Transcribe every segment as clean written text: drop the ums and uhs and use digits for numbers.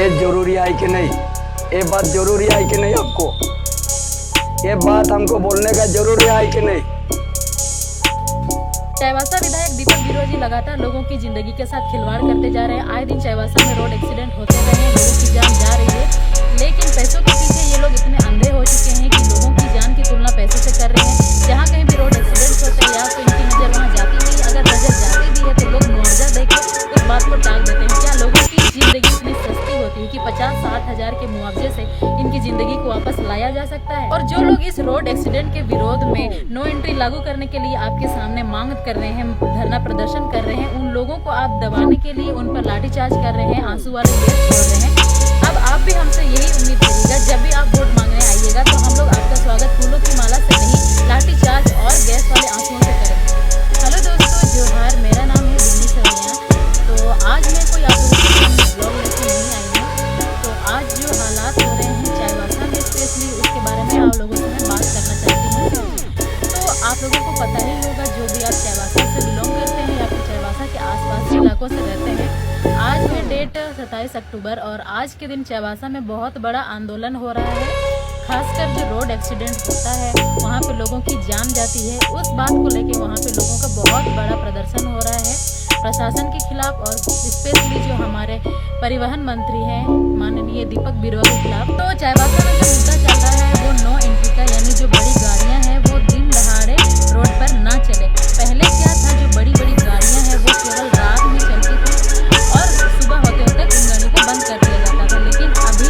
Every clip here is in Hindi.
ये जरूरी है कि नहीं? ये बात जरूरी है कि नहीं आपको? ये बात हमको बोलने का जरूरी है कि नहीं? चाईबासा विधायक दीपक बिरुआ जी लगातार लोगों की जिंदगी के साथ खिलवाड़ करते जा रहे हैं। आए दिन चाईबासा में रोड एक्सीडेंट होते रहे हैं, लोगों की जान जा रही है। लेकिन पैसों के पीछे ये लोग इतने अंधे हो चुके हैं कि लोगों की जान की तुलना पैसों से कर रहे हैं। जहाँ कहीं भी रोड एक्सीडेंट होते हैं या तो इनकी नज़र वहाँ जाती नहीं, अगर नज़र जाती भी है तो लोग मुआवजा देकर उस बात को टाल देते हैं। क्या लोगों की जिंदगी इतनी सस्ती होती है कि 50-60 हज़ार के मुआवजे से इनकी जिंदगी को वापस लाया जा सकता है? और जो लोग इस रोड एक्सीडेंट के विरोध में नो एंट्री लागू करने के लिए आपके सामने मांग कर रहे हैं, धरना प्रदर्शन कर रहे हैं, उन लोगों को आप दबाने के लिए उन पर लाठीचार्ज कर रहे हैं, आंसू वाले गैस छोड़ रहे हैं। अब आप भी हमसे यही उम्मीद करिएगा, जब भी आप वोट मांगने आइएगा तो हम लोग आपका स्वागत फूलों की माला से नहीं, लाठीचार्ज और गैस वाले आंसुओं से करेंगे। हेलो दोस्तों, जोहार, मेरा नाम है बिन्नी सवैया। तो आज मैं कोई आप लोगों के सामने ब्लॉग लेकर नहीं आई हूँ। तो आज जो हालात हो रहे हैं चाईबासा में स्पेशली, उसके बारे में आप लोगों से मैं बात करना चाहती हूँ। तो आप लोगों को पता ही होगा, जो भी आप चाईबासा से बिलोंग करते हैं या फिर चाईबासा के आसपास के इलाकों से रहते हैं, आज है डेट 27 अक्टूबर और आज के दिन चाईबासा में बहुत बड़ा आंदोलन हो रहा है। खासकर जो रोड एक्सीडेंट होता है वहाँ पे लोगों की जान जाती है, उस बात को लेके वहाँ पे लोगों का बहुत बड़ा प्रदर्शन हो रहा है प्रशासन के खिलाफ और स्पेशली जो हमारे परिवहन मंत्री हैं माननीय दीपक बिरुआ के खिलाफ। तो चाईबासा में जो मुद्दा चल रहा है वो नो एंट्री का, यानी जो बड़ी गाड़ियाँ हैं वो दिन दहाड़े रोड पर ना चले। पहले क्या था, जो बड़ी बड़ी गाड़ियाँ हैं वो केवल रात में चलती थी और सुबह होते होते इन गाड़ियों को बंद कर दिया जाता था। लेकिन अभी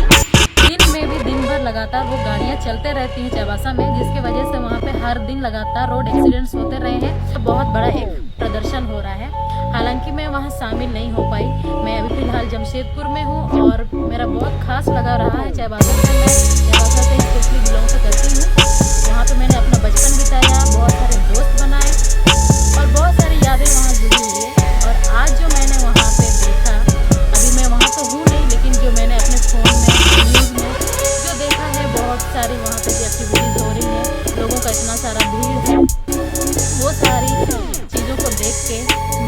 दिन में भी दिन भर लगातार वो गाड़ियाँ चलते रहती हैं चाईबासा में, जिसके वजह से वहाँ पे हर दिन लगातार रोड एक्सीडेंट्स होते रहे हैं। तो बहुत बड़ा एक प्रदर्शन हो रहा है। हालांकि मैं वहाँ शामिल नहीं हो पाई, मैं अभी फिलहाल जमशेदपुर में हूँ और मेरा बहुत खास लगा रहा है चाईबासा से। मैं चाईबासा से स्पेशली बिलोंग करती हूँ। वहाँ पे मैंने अपना बचपन बिताया, बहुत सारे दोस्त बनाए और बहुत सारी यादें वहाँ जुड़ी हुई है। और आज जो मैंने वहाँ पे देखा, अभी मैं वहाँ तो हूँ नहीं, लेकिन जो मैंने अपने फ़ोन में न्यूज़ में जो देखा है, बहुत सारी वहाँ पे जो एक्टिविटीज़ हो रही हैं, लोगों का इतना सारा भीड़ है, वो सारी चीज़ों को देख के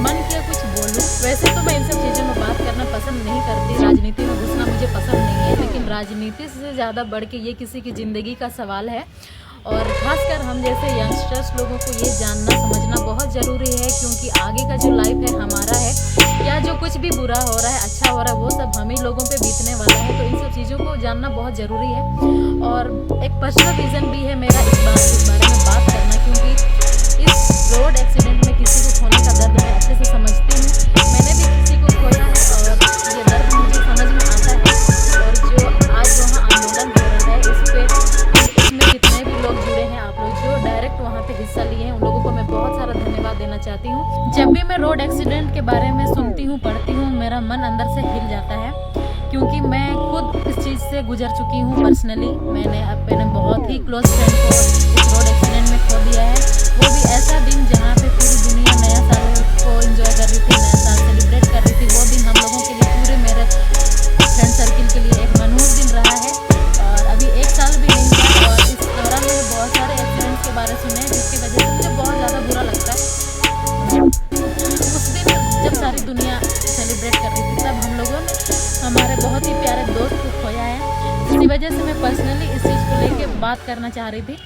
मन किया कुछ बोलूं। वैसे तो मैं इन सब चीज़ों में बात करना पसंद नहीं करती, राजनीति में घुसना मुझे पसंद नहीं है, लेकिन राजनीति से ज़्यादा बढ़ के ये किसी की ज़िंदगी का सवाल है। और ख़ासकर हम जैसे यंगस्टर्स लोगों को ये जानना समझना बहुत ज़रूरी है, क्योंकि आगे का जो लाइफ है हमारा है, या जो कुछ भी बुरा हो रहा है अच्छा हो रहा है वो सब हम ही लोगों पे बीतने वाला है। तो इन सब चीज़ों को जानना बहुत ज़रूरी है। और एक पर्सनल रीज़न भी है मेरा इस बारे में बात करना, क्योंकि इस रोड एक्सीडेंट में किसी को खोने का दर्द मैं अच्छे से समझती हूँ। मैंने भी किसी को खोया है और ये दर्द मुझे समझ में आता है। और जो आज वहाँ आंदोलन हो रहा है, इसमें जितने भी लोग जुड़े हैं, आप लोग जो डायरेक्ट वहाँ पे हिस्सा लिए हैं, उन लोगों को मैं बहुत सारा धन्यवाद देना चाहती हूँ। जब भी मैं रोड एक्सीडेंट के बारे में सुनती हूँ, पढ़ती हूँ, मेरा मन अंदर से हिल जाता है, क्योंकि मैं खुद इस चीज़ से गुजर चुकी हूँ पर्सनली। मैंने अपने बहुत ही क्लोज फ्रेंड को इस रोड एक्सीडेंट में खो दिया है। वो भी ऐसा दिन जहाँ पे पूरी दुनिया नया साल को एंजॉय कर रही थी, नया साल सेलिब्रेट कर रही थी। वो दिन हम लोगों के लिए, पूरे मेरे फ्रेंड सर्किल के लिए एक मनहूस दिन रहा है। और अभी 1 साल भी नहीं हुआ और इस दौरान मैंने बहुत सारे एक्सीडेंट्स के बारे सुने हैं, जिसकी वजह से मुझे बहुत ज़्यादा बुरा लगता है। उस दिन जब सारी दुनिया सेलिब्रेट कर रही थी, तब हम लोगों ने हमारे बहुत ही प्यारे दोस्त को खोया है। इसी वजह से मैं पर्सनली इस चीज़ को लेके बात करना चाह रही थी।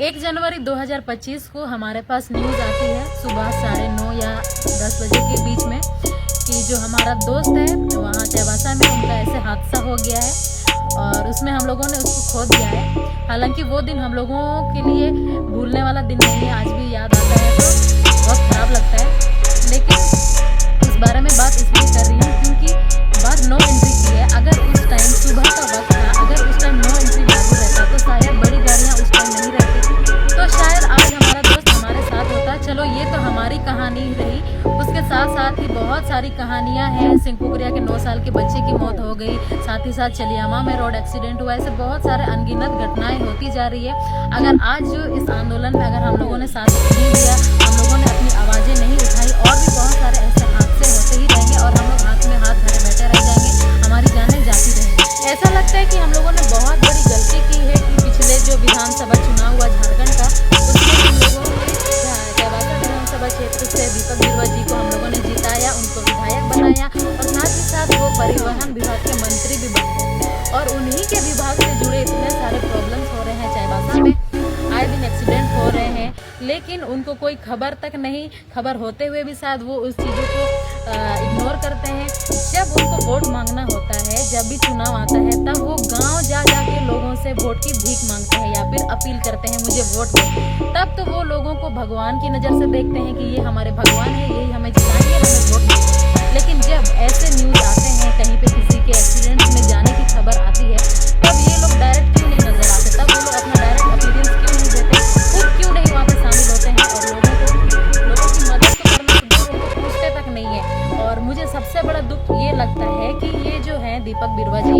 1 जनवरी 2025 को हमारे पास न्यूज़ आती है सुबह 9:30 या 10 बजे के बीच में, कि जो हमारा दोस्त है वहाँ चाईबासा में, उनका ऐसे हादसा हो गया है और उसमें हम लोगों ने उसको खो दिया है। हालांकि वो दिन हम लोगों के लिए भूलने वाला दिन नहीं है, आज भी याद आता है तो बहुत ख़राब लगता है। लेकिन इस बारे में बात इसलिए कर रही हूँ क्योंकि बात नो एंट्री की है। अगर उस टाइम सुबह का वक्त था, अगर उस टाइम नो एंट्री लागू रहता तो शायद बड़ी गाड़ियाँ उस टाइम नहीं रहती, तो शायद आज हमारा दोस्त हमारे साथ होता। चलो ये तो हमारी कहानी रही, उसके साथ साथ ही बहुत सारी कहानियाँ हैं। सिंकुरिया के 9 साल के बच्चे की मौत हो गई, साथ ही साथ चलियामा में रोड एक्सीडेंट हुआ, ऐसे बहुत सारे अनगिनत घटनाएं होती जा रही है। अगर आज जो इस आंदोलन में अगर हम लोगों ने साथ नहीं दिया, हम लोगों ने अपनी आवाज़ें नहीं उठाई, और भी बहुत सारे ऐसे हादसे होते ही रहेंगे और हम लोग हाथ में हाथ धरे बैठे रह जाएंगे, हमारी जानें जाती रहेंगी। ऐसा लगता है कि हम लोगों ने बहुत बड़ी गलती की है कि पिछले जो विधानसभा चुनाव हुआ झारखंड का, उसमें हम लोगों ने चाईबासा विधानसभा क्षेत्र से दीपक बिरुआ जी को हम लोगों ने जिताया, उनको विधायक बनाया और साथ ही साथ वो परिवहन विभाग विभाग के मंत्री भी बन गए और उन्हीं के विभाग से जुड़े इतने सारे प्रॉब्लम्स हो रहे हैं चाईबासा में। आए दिन एक्सीडेंट हो रहे हैं, लेकिन उनको कोई खबर तक नहीं, खबर होते हुए भी शायद वो उस चीज़ों को इग्नोर करते हैं। जब उनको वोट मांगना होता है, जब भी चुनाव आता है, तब वो गांव जा के लोगों से वोट की भीख मांगते हैं या फिर अपील करते हैं मुझे वोट दो। तब तो वो लोगों को भगवान की नज़र से देखते हैं कि ये हमारे भगवान है, यही हमें जिताएंगे, हमें वोट देंगे। लेकिन जब ऐसे न्यूज़ आते हैं, कहीं पे किसी के एक्सीडेंट में जाने की खबर आती है, तब ये लोग डायरेक्ट क्यों नहीं नजर आते? तब वो लोग अपना डायरेक्ट अपीयरेंस क्यों नहीं देते? खुद क्यों नहीं वहाँ पे शामिल होते हैं और लोगों की मदद तो करना तो दूर, उनको पूछते तक नहीं है। और मुझे सबसे बड़ा दुख ये लगता है कि ये जो है दीपक बिरुवा जी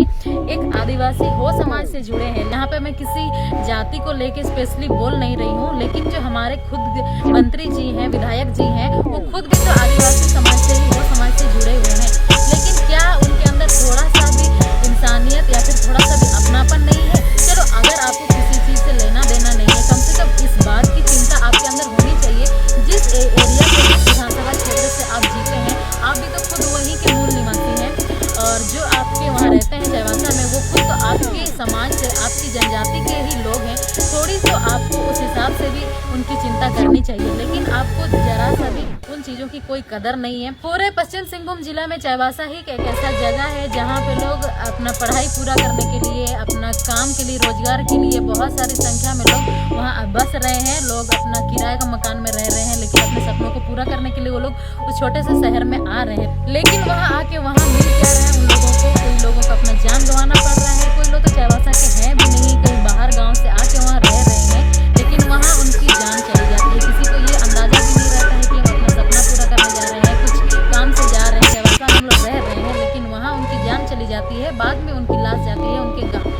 एक आदिवासी हो समाज से जुड़े हैं। यहाँ पे मैं किसी जाति को लेके स्पेशली बोल नहीं रही हूँ, लेकिन जो हमारे खुद मंत्री जी हैं, विधायक जी हैं, वो खुद भी तो आदिवासी समाज से ही, हो समाज से जुड़े हुए हैं। लेकिन क्या उनके अंदर थोड़ा सा भी इंसानियत या फिर थोड़ा सा भी अपनापन नहीं है? चलो, अगर आपको किसी चीज़ से लेना देना नहीं है, कम से कम इस बात की चिंता आपके अंदर होनी चाहिए। जिस एरिया से, विधानसभा क्षेत्र से आप जीते हैं, आप भी तो खुद वहीं के मूल निवासी हैं, और जो आपके वहाँ रहते हैं चाईबासा में, वो खुद तो आपके समाज से, आपकी जनजाति के ही लोग हैं। थोड़ी तो आपको उस हिसाब से भी उनकी चिंता करनी चाहिए, लेकिन आपको जरा सा भी उन चीज़ों की कोई कदर नहीं है। पूरे पश्चिम सिंहभूम जिला में चाईबासा ही एक ऐसा जगह है जहाँ पे लोग अपना पढ़ाई पूरा करने के लिए, अपना काम के लिए, रोजगार के लिए बहुत सारी संख्या में लोग वहाँ बस रहे हैं। लोग अपना किराए का मकान में रह रहे हैं, लेकिन अपने सपनों को पूरा करने के लिए वो लोग उस छोटे से शहर में आ रहे हैं। लेकिन वहाँ आके वहाँ मिल क्या रहा है उन लोगों को? कोई लोगों को अपना जान गंवाना पड़ रहा है, कोई लोग तो चाईबासा के हैं भी नहीं, कहीं बाहर गाँव से आके वहाँ रह रहे हैं, लेकिन वहाँ उनकी जान चली जाती है। किसी को ये अंदाजा भी नहीं रहता है कि हम अपना सपना पूरा करने जा रहे हैं, कुछ काम से जा रहे हैं, चाईबासा हम लोग रह रहे हैं, लेकिन वहाँ उनकी जान चली जाती है, बाद में उनकी लाश जाती है उनके गाँव।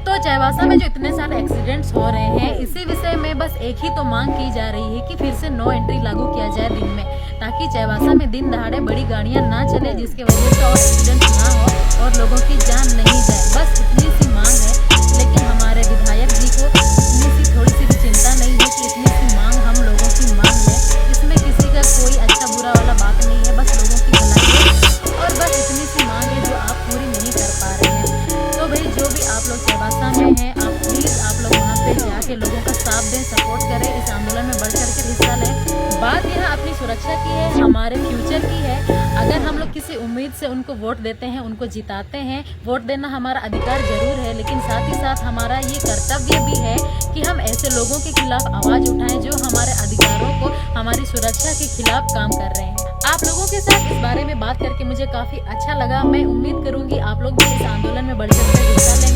तो चाईबासा में जो इतने सारे एक्सीडेंट्स हो रहे हैं, इसी विषय में बस एक ही तो मांग की जा रही है कि फिर से नो एंट्री लागू किया जाए दिन में, ताकि चाईबासा में दिन दहाड़े बड़ी गाड़ियां ना चले, जिसके वजह से और एक्सीडेंट ना हो और लोगों की जान नहीं जाए। बस इतनी सी मांग है, लेकिन हमारे विधायक जी को इतनी सी थोड़ी सी भी चिंता नहीं है कि इतनी सी मांग हम लोगों की मांग है। इसमें किसी का कोई अच्छा बुरा वाला बात नहीं है, बस लोगों की भलाई है और बस इतनी सी मांग है जो आप पूरी नहीं कर पा रहे हैं। तो भाई, जो भी आप लोग चाईबासा में हैं, आप प्लीज़ आप लोग वहाँ पे जाके लोगों का साथ दें, सपोर्ट करें, इस आंदोलन में बढ़ चढ़ कर हिस्सा लें। बात यहाँ अपनी सुरक्षा की है, हमारे फ्यूचर की है। अगर हम लोग किसी उम्मीद से उनको वोट देते हैं, उनको जिताते हैं, वोट देना हमारा अधिकार जरूर है, लेकिन साथ ही साथ हमारा ये कर्तव्य भी है कि हम ऐसे लोगों के खिलाफ आवाज़ उठाएं जो हमारे अधिकारों को, हमारी सुरक्षा के खिलाफ काम कर रहे हैं। आप लोगों के साथ इस बारे में बात करके मुझे काफ़ी अच्छा लगा। मैं उम्मीद करूँगी आप लोग भी इस आंदोलन में बढ़ चढ़ कर हिस्सा लेंगे।